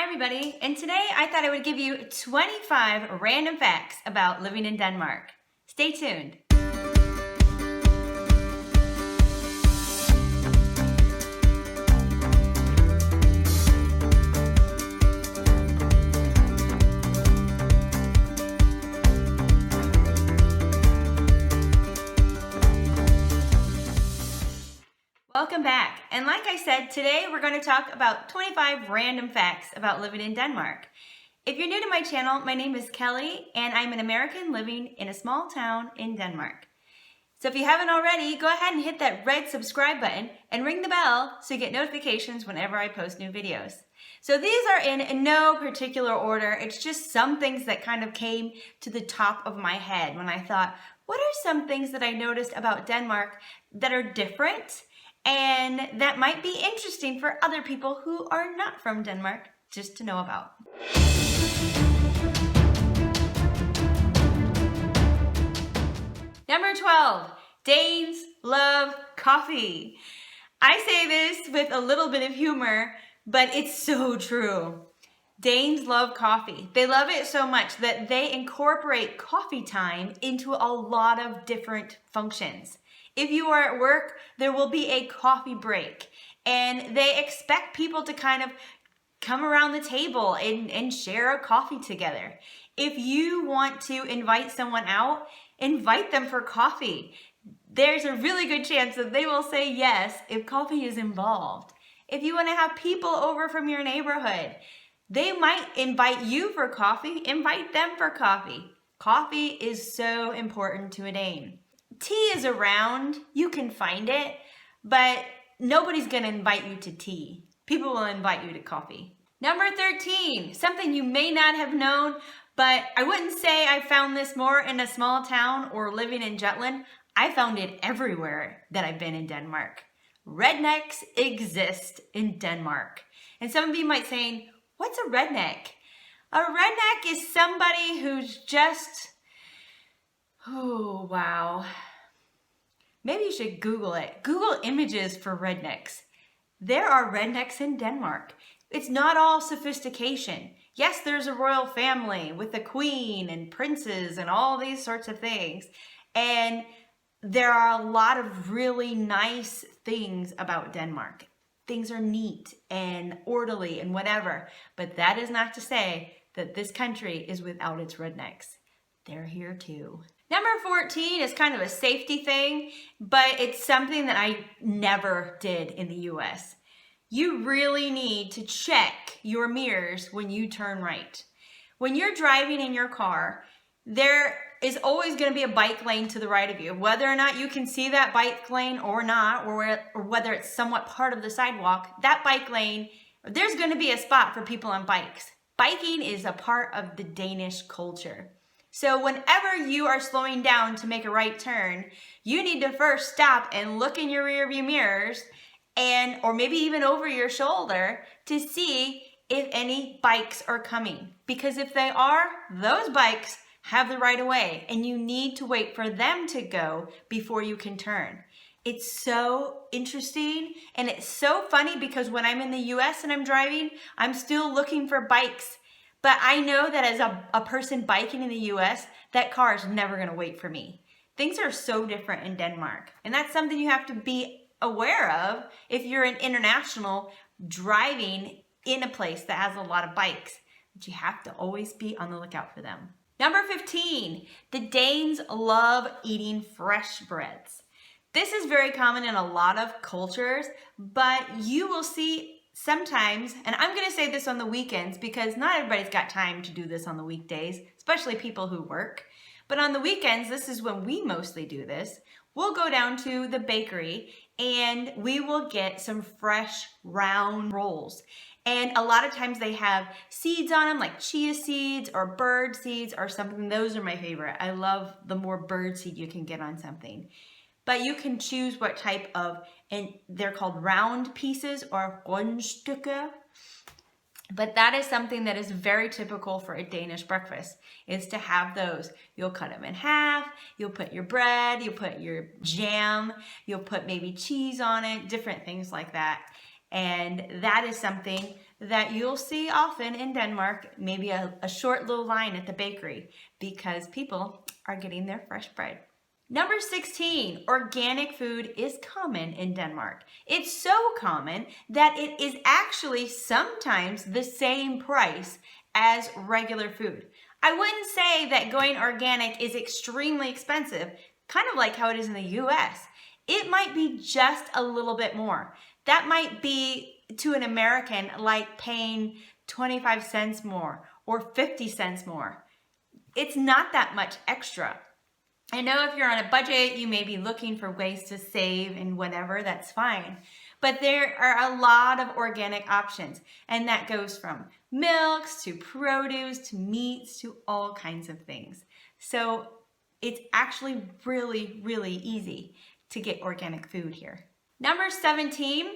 everybody, and today I thought I would give you 25 random facts about living in Denmark. Stay tuned. Welcome back, and like I said, today we're going to talk about 25 random facts about living in Denmark. If you're new to my channel, my name is Kelly, and I'm an American living in a small town in Denmark. So if you haven't already, go ahead and hit that red subscribe button and ring the bell so you get notifications whenever I post new videos. So these are in no particular order, it's just some things that kind of came to the top of my head when I thought, what are some things that I noticed about Denmark that are different? And that might be interesting for other people who are not from Denmark just to know about. Number 12, Danes love coffee. I say this with a little bit of humor, but it's so true. Danes love coffee. They love it so much that they incorporate coffee time into a lot of different functions. If you are at work, there will be a coffee break, and they expect people to kind of come around the table and share a coffee together. If you want to invite someone out, invite them for coffee. There's a really good chance that they will say yes if coffee is involved. If you want to have people over from your neighborhood, they might invite you for coffee, invite them for coffee. Coffee is so important to a Dane. Tea is around, you can find it, but nobody's gonna invite you to tea. People will invite you to coffee. Number 13, something you may not have known, but I wouldn't say I found this more in a small town or living in Jutland. I found it everywhere that I've been in Denmark. Rednecks exist in Denmark. And some of you might say, what's a redneck? A redneck is somebody who's just, oh wow. Maybe you should Google it. Google images for rednecks. There are rednecks in Denmark. It's not all sophistication. Yes, there's a royal family with a queen and princes and all these sorts of things. And there are a lot of really nice things about Denmark. Things are neat and orderly and whatever. But that is not to say that this country is without its rednecks. They're here too. Number 14 is kind of a safety thing, but it's something that I never did in the US. You really need to check your mirrors when you turn right. When you're driving in your car, there is always going to be a bike lane to the right of you. Whether or not you can see that bike lane or not, or whether it's somewhat part of the sidewalk, that bike lane, there's going to be a spot for people on bikes. Biking is a part of the Danish culture. So whenever you are slowing down to make a right turn, you need to first stop and look in your rearview mirrors or maybe even over your shoulder to see if any bikes are coming. Because if they are, those bikes have the right of way and you need to wait for them to go before you can turn. It's so interesting and it's so funny because when I'm in the US and I'm driving, I'm still looking for bikes. But I know that as a person biking in the US, that car is never going to wait for me. Things are so different in Denmark. And that's something you have to be aware of if you're an international driving in a place that has a lot of bikes. But you have to always be on the lookout for them. Number 15, the Danes love eating fresh breads. This is very common in a lot of cultures, but you will see sometimes, and I'm going to say this on the weekends because not everybody's got time to do this on the weekdays, especially people who work. But on the weekends, this is when we mostly do this. We'll go down to the bakery and we will get some fresh round rolls. And a lot of times they have seeds on them, like chia seeds or bird seeds or something. Those are my favorite. I love the more bird seed you can get on something. But you can choose what type of, and they're called round pieces or rundstykker. But that is something that is very typical for a Danish breakfast, is to have those. You'll cut them in half, you'll put your bread, you'll put your jam, you'll put maybe cheese on it, different things like that. And that is something that you'll see often in Denmark, maybe a short little line at the bakery because people are getting their fresh bread. Number 16, organic food is common in Denmark. It's so common that it is actually sometimes the same price as regular food. I wouldn't say that going organic is extremely expensive, kind of like how it is in the US. It might be just a little bit more. That might be to an American like paying 25 cents more or 50 cents more. It's not that much extra. I know if you're on a budget, you may be looking for ways to save and whatever, that's fine. But there are a lot of organic options, and that goes from milks to produce to meats to all kinds of things. So it's actually really, really easy to get organic food here. Number 17,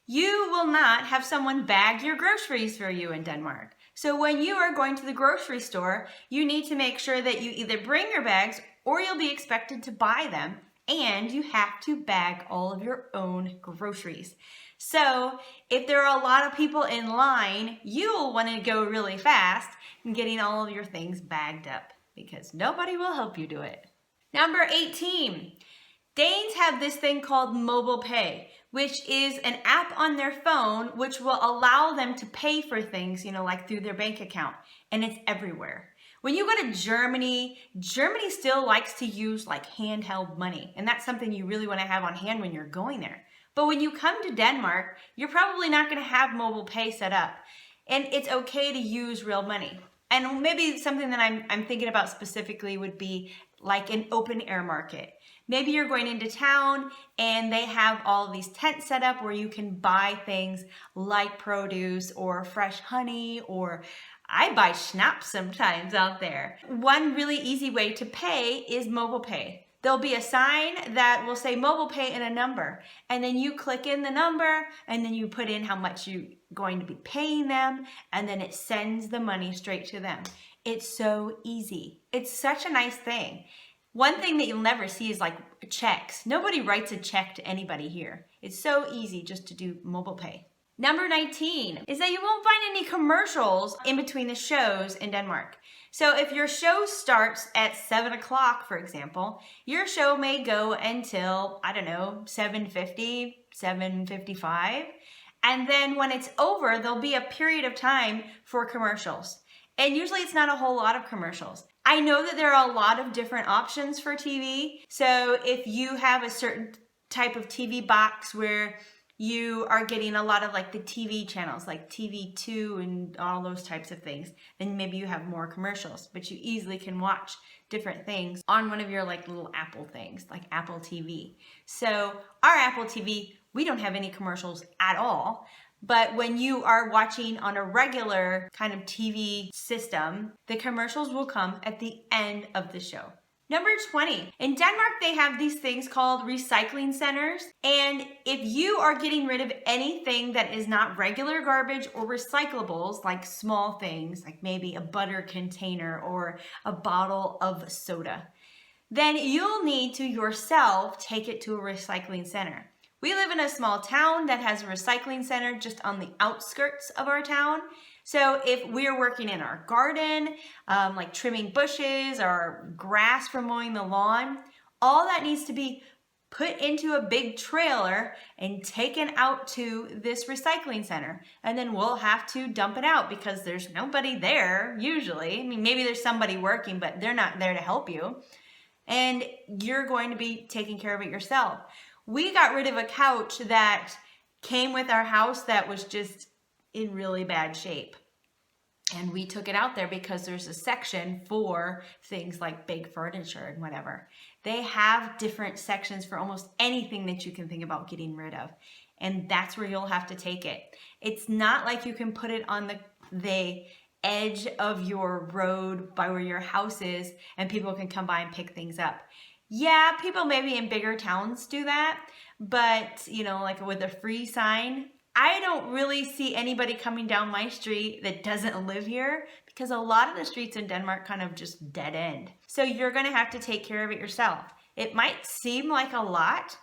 you will not have someone bag your groceries for you in Denmark. So when you are going to the grocery store, you need to make sure that you either bring your bags or you'll be expected to buy them, and you have to bag all of your own groceries. So if there are a lot of people in line, you'll want to go really fast in getting all of your things bagged up because nobody will help you do it. Number 18, Danes have this thing called mobile pay, which is an app on their phone which will allow them to pay for things, like through their bank account, and it's everywhere. When you go to Germany still likes to use like handheld money, and that's something you really want to have on hand when you're going there. But when you come to Denmark, you're probably not going to have mobile pay set up, and it's okay to use real money. And maybe something that I'm thinking about specifically would be like an open air market. Maybe you're going into town and they have all these tents set up where you can buy things like produce or fresh honey, or I buy schnapps sometimes out there. One really easy way to pay is mobile pay. There'll be a sign that will say mobile pay and a number, and then you click in the number and then you put in how much you're going to be paying them, and then it sends the money straight to them. It's so easy. It's such a nice thing. One thing that you'll never see is like checks. Nobody writes a check to anybody here. It's so easy just to do mobile pay. Number 19 is that you won't find any commercials in between the shows in Denmark. So if your show starts at 7 o'clock, for example, your show may go until, 7:50, 7:55. And then when it's over, there'll be a period of time for commercials. And usually it's not a whole lot of commercials. I know that there are a lot of different options for TV. So if you have a certain type of TV box where you are getting a lot of like the TV channels, like TV2 and all those types of things, then maybe you have more commercials, but you easily can watch different things on one of your like little Apple things, like Apple TV. So our Apple TV, we don't have any commercials at all. But when you are watching on a regular kind of TV system, the commercials will come at the end of the show. Number 20, in Denmark, they have these things called recycling centers. And if you are getting rid of anything that is not regular garbage or recyclables, like small things, like maybe a butter container or a bottle of soda, then you'll need to yourself take it to a recycling center. We live in a small town that has a recycling center just on the outskirts of our town. So if we're working in our garden, like trimming bushes or grass for mowing the lawn, all that needs to be put into a big trailer and taken out to this recycling center. And then we'll have to dump it out because there's nobody there usually. I mean, maybe there's somebody working, but they're not there to help you. And you're going to be taking care of it yourself. We got rid of a couch that came with our house that was just in really bad shape. And we took it out there because there's a section for things like big furniture and whatever. They have different sections for almost anything that you can think about getting rid of. And that's where you'll have to take it. It's not like you can put it on the edge of your road by where your house is and people can come by and pick things up. Yeah, people maybe in bigger towns do that, but like with a free sign, I don't really see anybody coming down my street that doesn't live here because a lot of the streets in Denmark kind of just dead end. So you're going to have to take care of it yourself. It might seem like a lot,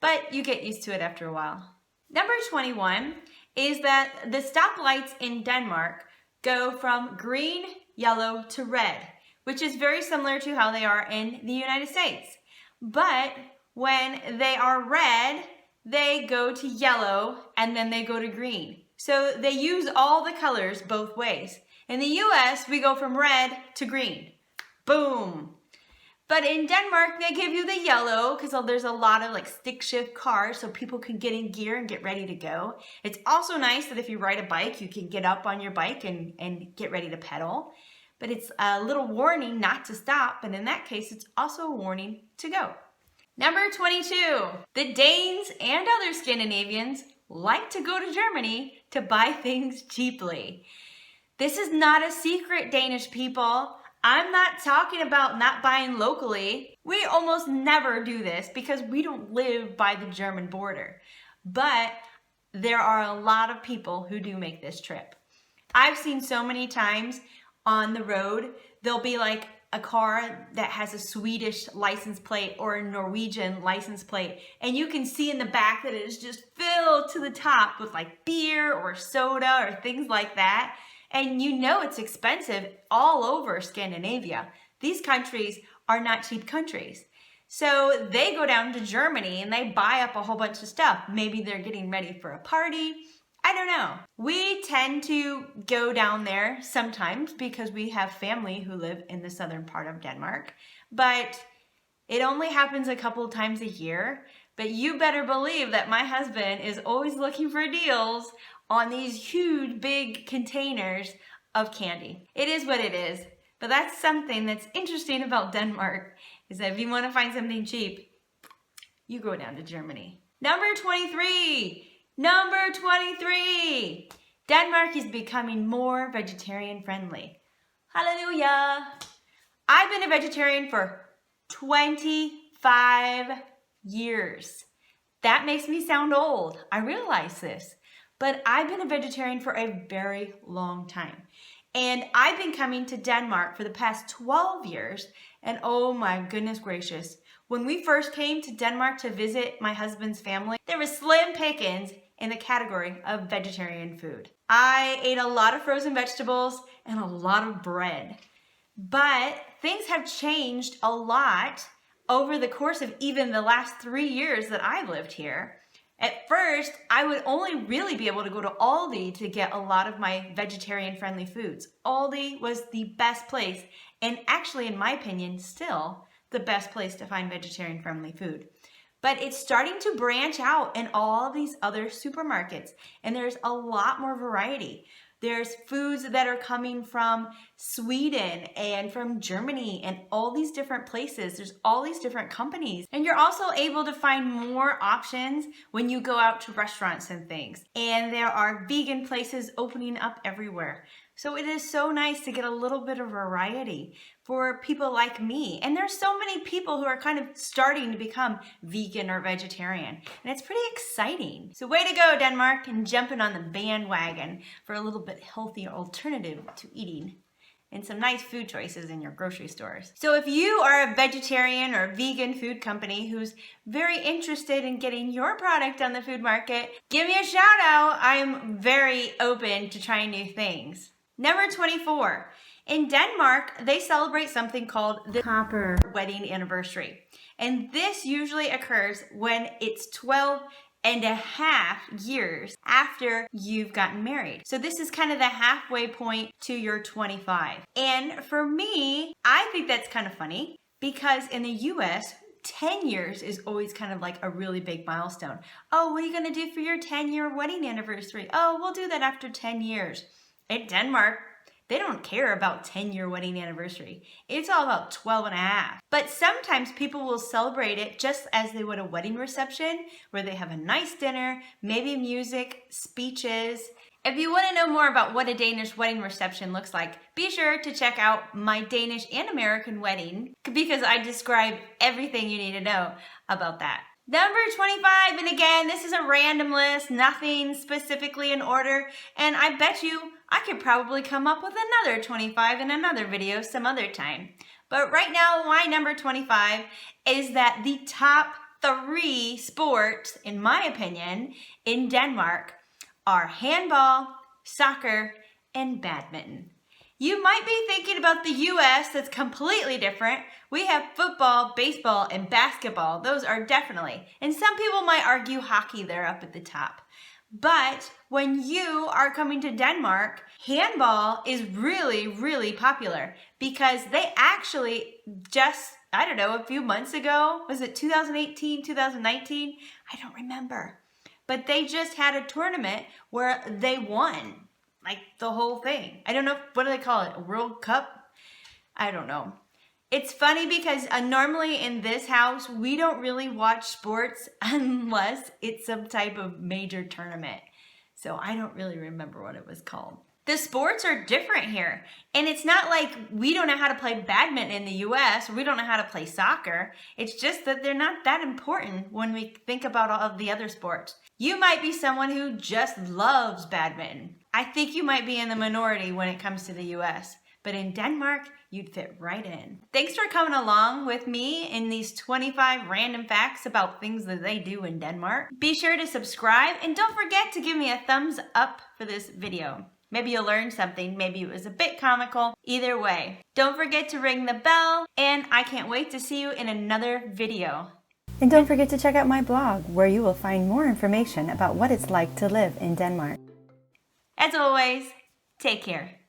but you get used to it after a while. Number 21 is that the stoplights in Denmark go from green, yellow to red, which is very similar to how they are in the United States. But when they are red, they go to yellow and then they go to green. So they use all the colors both ways. In the US, we go from red to green. Boom. But in Denmark, they give you the yellow because there's a lot of like stick shift cars so people can get in gear and get ready to go. It's also nice that if you ride a bike, you can get up on your bike and get ready to pedal. But it's a little warning not to stop. And in that case, it's also a warning to go. Number 22, the Danes and other Scandinavians like to go to Germany to buy things cheaply. This is not a secret, Danish people. I'm not talking about not buying locally. We almost never do this because we don't live by the German border. But there are a lot of people who do make this trip. I've seen so many times on the road, there'll be like a car that has a Swedish license plate or a Norwegian license plate, and you can see in the back that it is just filled to the top with like beer or soda or things like that. And you know it's expensive all over Scandinavia. These countries are not cheap countries. So they go down to Germany and they buy up a whole bunch of stuff. Maybe they're getting ready for a party. I don't know. We tend to go down there sometimes because we have family who live in the southern part of Denmark, but it only happens a couple times a year. But you better believe that my husband is always looking for deals on these huge big containers of candy. It is what it is, but that's something that's interesting about Denmark is that if you want to find something cheap, you go down to Germany. Number 23. Denmark is becoming more vegetarian friendly. Hallelujah. I've been a vegetarian for 25 years. That makes me sound old. I realize this. But I've been a vegetarian for a very long time. And I've been coming to Denmark for the past 12 years. And oh my goodness gracious. When we first came to Denmark to visit my husband's family, there was slim pickings in the category of vegetarian food. I ate a lot of frozen vegetables and a lot of bread. But things have changed a lot over the course of even the last 3 years that I've lived here. At first, I would only really be able to go to Aldi to get a lot of my vegetarian-friendly foods. Aldi was the best place, and actually, in my opinion, still the best place to find vegetarian-friendly food. But it's starting to branch out in all these other supermarkets, and there's a lot more variety. There's foods that are coming from Sweden and from Germany and all these different places. There's all these different companies. And you're also able to find more options when you go out to restaurants and things. And there are vegan places opening up everywhere. So it is so nice to get a little bit of variety for people like me. And there's so many people who are kind of starting to become vegan or vegetarian. And it's pretty exciting. So way to go, Denmark, and jumping on the bandwagon for a little bit healthier alternative to eating and some nice food choices in your grocery stores. So if you are a vegetarian or vegan food company who's very interested in getting your product on the food market, give me a shout out. I'm very open to trying new things. Number 24. In Denmark, they celebrate something called the Copper Wedding Anniversary. And this usually occurs when it's 12 and a half years after you've gotten married. So this is kind of the halfway point to your 25. And for me, I think that's kind of funny because in the US, 10 years is always kind of like a really big milestone. Oh, what are you gonna do for your 10-year wedding anniversary? Oh, we'll do that after 10 years. In Denmark, they don't care about 10-year wedding anniversary. It's all about 12 and a half. But sometimes people will celebrate it just as they would a wedding reception, where they have a nice dinner, maybe music, speeches. If you want to know more about what a Danish wedding reception looks like, be sure to check out my Danish and American wedding, because I describe everything you need to know about that. Number 25, and again, this is a random list, nothing specifically in order, and I bet you I could probably come up with another 25 in another video some other time. But right now, my number 25 is that the top 3 sports, in my opinion, in Denmark are handball, soccer, and badminton. You might be thinking about the US, that's completely different. We have football, baseball, and basketball. Those are definitely. And some people might argue hockey there up at the top. But when you are coming to Denmark, handball is really, really popular because they actually just, I don't know, a few months ago, was it 2018, 2019? I don't remember. But they just had a tournament where they won. Like the whole thing. I don't know, what do they call it? A World Cup? I don't know. It's funny because normally in this house, we don't really watch sports unless it's some type of major tournament. So I don't really remember what it was called. The sports are different here. And it's not like we don't know how to play badminton in the US, or we don't know how to play soccer. It's just that they're not that important when we think about all of the other sports. You might be someone who just loves badminton. I think you might be in the minority when it comes to the US, but in Denmark, you'd fit right in. Thanks for coming along with me in these 25 random facts about things that they do in Denmark. Be sure to subscribe and don't forget to give me a thumbs up for this video. Maybe you'll learn something, maybe it was a bit comical. Either way, don't forget to ring the bell, and I can't wait to see you in another video. And don't forget to check out my blog, where you will find more information about what it's like to live in Denmark. As always, take care.